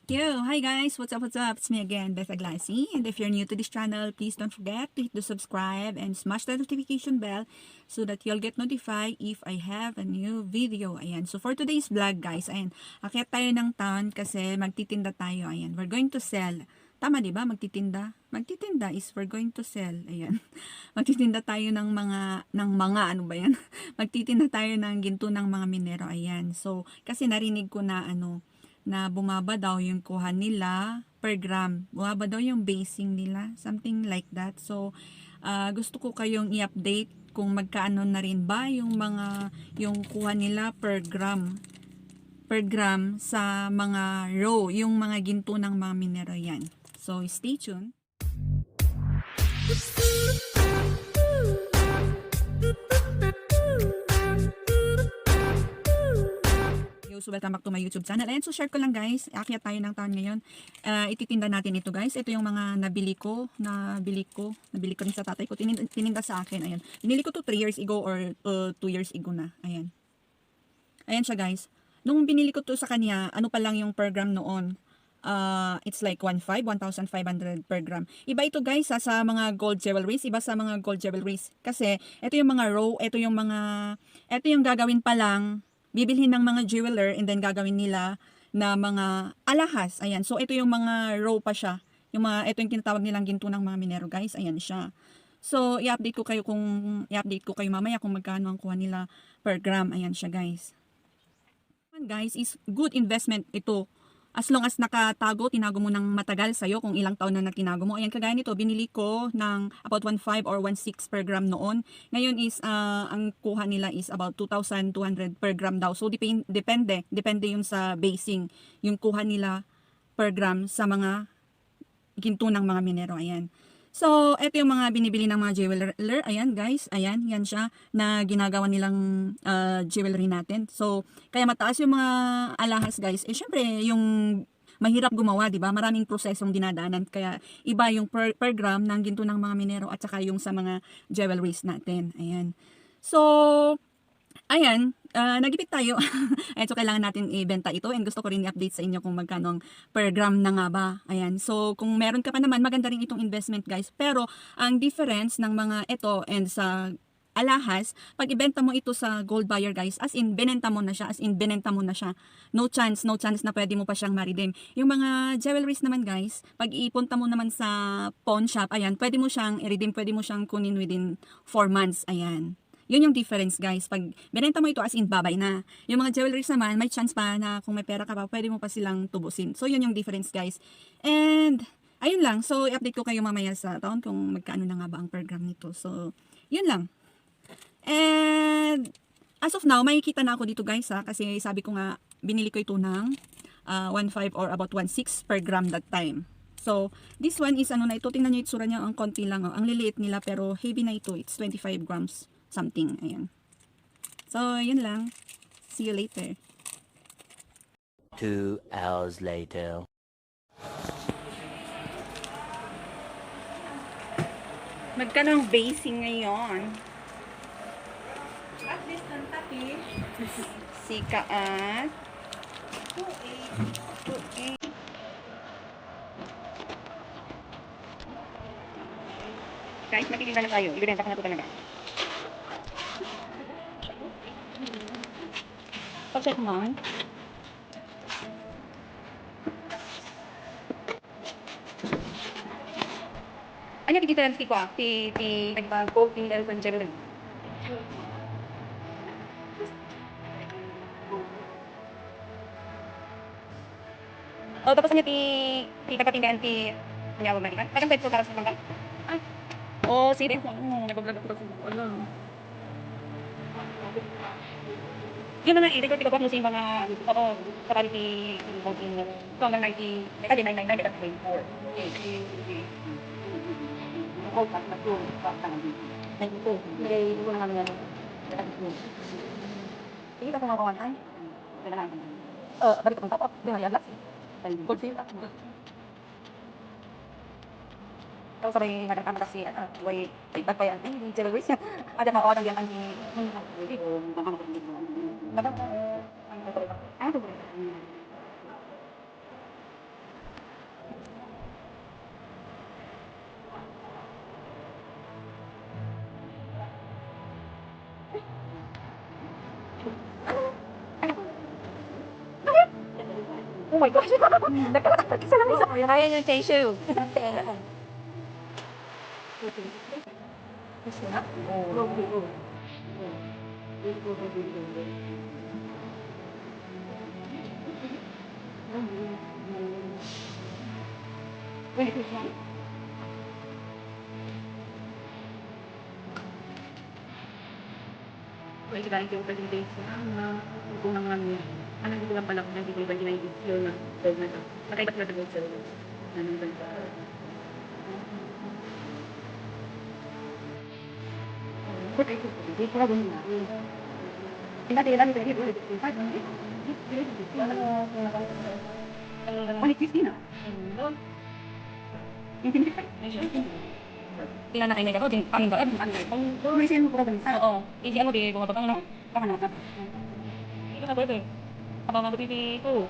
Yo, hi guys, what's up, It's me again, Beth Aglasi, and if you're new to this channel, please don't forget to hit the subscribe and smash the notification bell so that you'll get notified if I have a new video. Ayan, so for today's vlog guys, ayan, akyat tayo ng town kasi magtitinda tayo, ayan, we're going to sell. Tama di ba? Magtitinda? Magtitinda is we're going to sell. Ayan. Magtitinda tayo ng mga ano ba yan? Magtitinda tayo ng ginto ng mga minero. Ayan. So, kasi narinig ko na na bumaba daw yung kuha nila per gram. Bumaba daw yung basing nila. Something like that. So, gusto ko kayong i-update kung magkaano na rin ba yung kuha nila per gram sa mga row, yung mga ginto ng mga minero yan. So, stay tuned. So, welcome back to my YouTube channel. Ayan, so share ko lang guys. Aakyat tayo ng town ngayon. Ititinda natin ito guys. Ito yung mga nabili ko rin sa tatay ko. Tininda sa akin. Ayan. Binili ko to 3 years ago or 2 years ago na. Ayan. Ayan siya guys. Nung binili ko to sa kanya, ano pa lang yung per gram noon. It's like 1,500 per gram. Iba ito guys sa mga gold jewelries, iba sa mga gold jewelries. Kasi ito yung mga row, ito yung gagawin pa lang, bibilhin ng mga jeweler and then gagawin nila na mga alahas. Ayan. So ito yung mga row pa siya. Ito yung tinatawag nilang ginto ng mga minero guys. Ayan siya. So i-update ko kayo mamaya kung magkano ang kuha nila per gram. Ayan siya guys. Guys, is good investment ito. As long as tinago mo ng matagal sa'yo, kung ilang taon na tinago mo. Ayan, kagaya nito, binili ko ng about 1,500 or 1,600 per gram noon. Ngayon is, ang kuha nila is about 2,200 per gram daw. So, depende yun sa basing, yung kuha nila per gram sa mga ginto ng mga minero. Ayan. So, ito yung mga binibili ng mga jeweler. Ayan, guys. Ayan, yan siya na ginagawa nilang jewelry natin. So, kaya mataas yung mga alahas, guys. Eh, syempre, yung mahirap gumawa, di ba? Maraming prosesong dinadaanan. Kaya, iba yung per gram ng ginto ng mga minero at saka yung sa mga jewelries natin. Ayan. So, ayan, nagipit tayo. Ayan, so kailangan natin ibenta ito and gusto ko rin i-update sa inyo kung magkano per gram na nga ba. Ayan, so kung meron ka pa naman, maganda rin itong investment guys. Pero ang difference ng mga ito and sa alahas, pag ibenta mo ito sa gold buyer guys, as in binenta mo na siya, No chance na pwede mo pa siyang ma-redeem. Yung mga jewelries naman guys, pag ipunta mo naman sa pawn shop, ayan, pwede mo siyang i-redeem, pwede mo siyang kunin within 4 months, ayan. Yun yung difference guys. Pag binenta mo ito as in babay na. Yung mga jewelries naman, may chance pa na kung may pera ka pa, pwede mo pa silang tubusin. So yun yung difference guys. And ayun lang. So i-update ko kayo mamaya sa taon kung magkano na nga ba ang per gram nito. So yun lang. And as of now, makikita na ako dito guys ha. Kasi sabi ko nga, binili ko ito ng 1,500 or about 1,600 per gram that time. So, this one is ano na ito. Tingnan nyo yung itsura niya. Ang konti lang. Oh. Ang liliit nila pero heavy na ito. It's 25 grams something. Ayan. So, yun lang. See you later. 2 hours later. Magkano ang basing ngayon? At least ng tapi. Sika at 2.8. Guys, makikita na tayo. Ibibenta ko na ito talaga. Pag-check mo. Ano yung difference ko ah? Nagpa-coating dahil sa jewelry. Oh, tapos niya taga-tindahan niya ba? Tagang pwede ko karas ng mga. Ay. Oh, si Ren. Nag-vlog ako kasi ano. Yun na record ko kasi mga ako quality voting so hanggang 90 kasi 999 at 24. Ako pa na to pa tangi. 92. May wala naman yan. Hindi ka kumakuha ay. Wala lang. Balik ko tapos di hayag. Good feel. Tapos sabay nagkakama kasi way iba pa yan. Hindi jewelry. Ada mga order yan ang hindi ko makakapagod. Madam, ano ba? Oh my gosh. Isa lang isa. Ayan yung tissue. Well, galing yung presentation kung nang ano hindi ko lang pala kung hindi ko iba yung skill na na to. Nakaibat na doon sa ano ba? Hindi ko lang na. Hindi lang pwede ko. Ano Christina? Tingnan na kayo nila ko, din pang ba? May sino ko ba? Oo. Easy ano di bumababa ano. Baka na. Ito na pwede. Abang mabuti ko.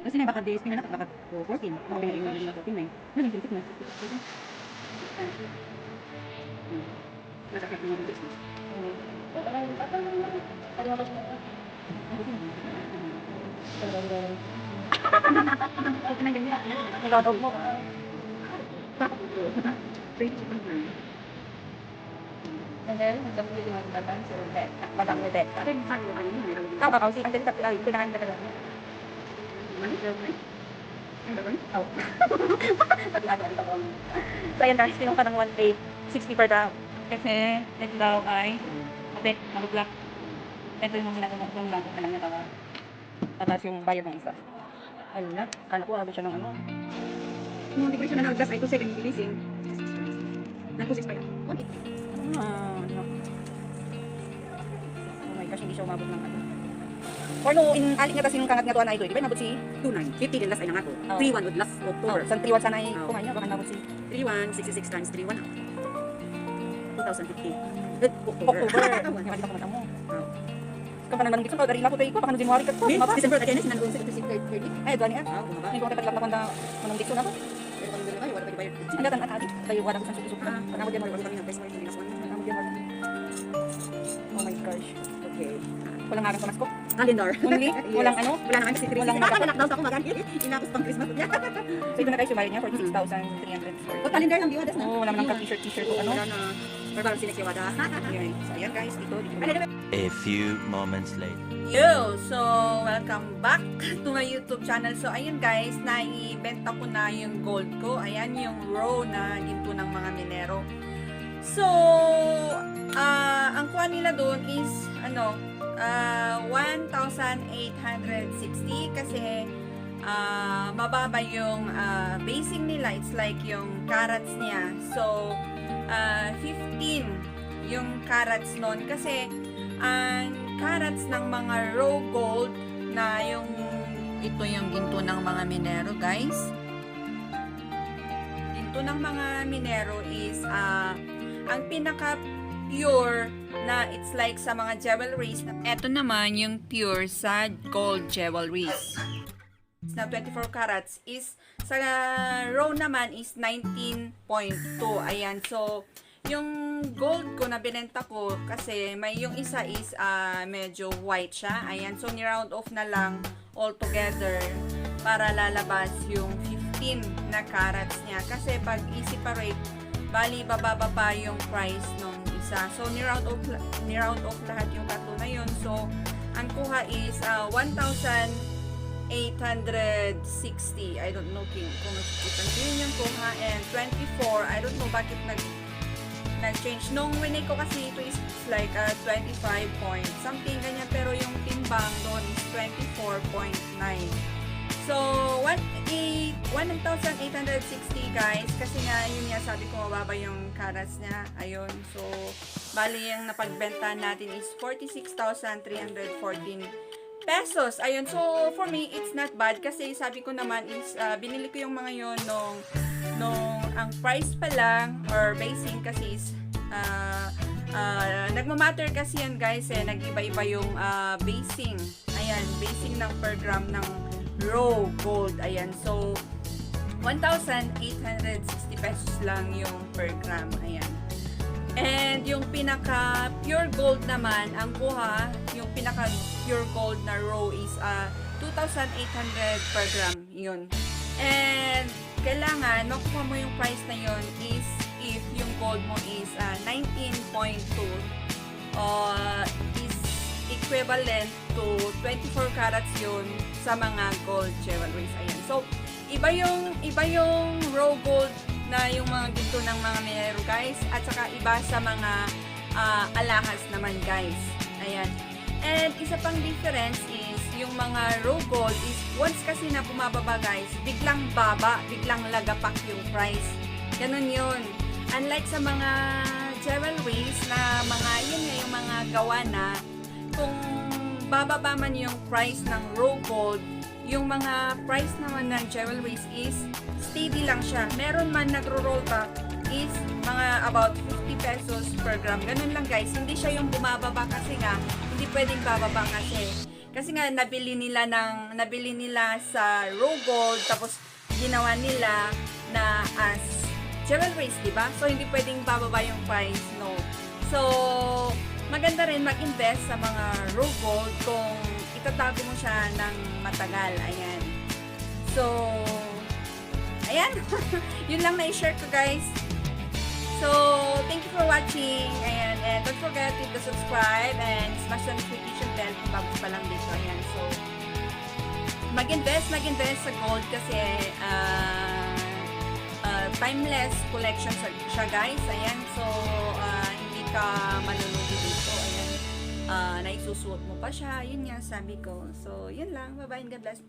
Kasi na baka days pinalak baka 14. Baka yung na 14 na. Naging na. Nasakit mo yung business. Nilotog mo. And then, nagkabuli yung mga batang sa ulit. Batang ulit. Tama ka, kasi ang dali tapos ay kailangan talaga. Oh. So, ayan guys, pinong ka ng 1 day, 60 per gram. Kasi, ito daw ay, matik, malublak. Ito yung mga ginagawa ko, yung bago ka lang natawa. Tapos yung bayad ng isa. Ayun na, kala ko abot siya ng ano. Hindi ko siya na nag-gas ay ko second releasing. Nag-6 pa yun. Ano. Oh my gosh, hindi siya umabot ng ano. Or no, in alik nga kasi yung kangat nga to anay to. Di ba nabot si 29. 50 din last ay na nga to. Oh. 31 would last October. San 3-1 sana ay Oh. kumain niya, baka nabot si 31, 66 times 31. 2050. October. Hindi ka kumata mo. Kung pa naman dito ka, dari na ko tayo ko, baka no January ka ko. Mababa. December ka kaya sinandun sa 30. Ay, doon niya. Ah, bumaba. Hindi ko tayo na panda manong dito na ko. Pero kung doon ay wala pa bayad. Hindi natin atali. Tayo wala ko sa suki suki. Ako din mo kami ng best mo yung last one. Ano January? Oh my gosh. Okay. Walang araw sa Pasko. Calendar. Only? Walang ano? Wala naman kasi Christmas. Walang nagkakot. Lockdown ako magani. Inapos pang Christmas niya. So ito na guys, yung bayad niya, 46,300. O calendar lang yun. Oo, wala naman ka-t-shirt o ano. Wala na. Pero parang sinex yung wada. Ayan. So ayan guys, dito. A few moments later. Yo! So, welcome back to my YouTube channel. So, ayun guys, naibenta ko na yung gold ko. Ayan yung row na ginto ng mga minero. So, ang kuha nila doon is, 1,860 kasi mababa yung basing nila. It's like yung carats niya. So, 15 yung carats nun kasi ang carats ng mga raw gold na yung ito yung ginto ng mga minero guys. Ginto ng mga minero is ang pinaka pure na it's like sa mga jewelries. Ito naman yung pure sa gold jewelries na 24 carats is sa raw naman is 19.2. Ayan, so yung gold ko na binenta ko kasi may yung isa is medyo white siya. Ayan, so ni-round off na lang all together para lalabas yung 15 na carats niya. Kasi pag i-separate, bali bababa pa yung price nung isa. So ni-round off lahat yung tatlo na yun. So ang kuha is 1,860. I don't know kung nakikita yun yung kuha, and 24. I don't know bakit nag-change. Nung winay ko kasi ito is like 25 point something ganyan, pero yung timbang doon is 24.9. So 1,860 guys, kasi nga yun nga sabi ko mababa yung carats niya. Ayun, so bali yung napagbenta natin is 46,314 pesos. Ayun, so for me it's not bad kasi sabi ko naman is binili ko yung mga yon nung ang price pa lang or basing kasi is nagmamatter kasi yan guys nag-iba-iba yung basing. Ayan, basing ng per gram ng raw gold. Ayan, so 1,860 pesos lang yung per gram. Ayan. And yung pinaka pure gold naman, ang kuha, yung pinaka pure gold na row is 2,800 per gram. Yun. And kailangan makuha mo yung price na yun is if yung gold mo is 19.2 is equivalent to 24 carats yun sa mga gold jewelries. Ayan. So, iba yung raw gold na yung mga ginto ng mga minero guys, at saka iba sa mga alahas naman guys. Ayan. And isa pang difference is yung mga raw gold is once kasi na bumababa guys, biglang baba, biglang lagapak yung price. Ganun yun. Unlike sa mga jewelries na mga yun nga yung mga gawa na kung bababa man yung price ng raw gold, yung mga price naman ng jewelries is steady lang siya. Meron man nagro-roll back is mga about 50 pesos per gram. Ganun lang guys. Hindi siya yung bumababa kasi nga hindi pwedeng bababa kasi nga nabili nila sa raw gold tapos ginawa nila na as jewelries, di ba? So hindi pwedeng bababa yung price, no. So maganda rin mag-invest sa mga raw gold kung itatago mo siya ng matagal. Ayan. So, ayan. Yun lang na i-share ko, guys. So, thank you for watching. Ayan. And don't forget to hit the subscribe and smash the notification bell kung bago pa lang dito. Ayan. So, mag-invest sa gold kasi timeless collection siya, guys. Ayan. So, hindi ka malulugi dito. Ayan. Naisusuot mo pa siya. Yun nga, sabi ko. So, yun lang. Bye-bye and God bless.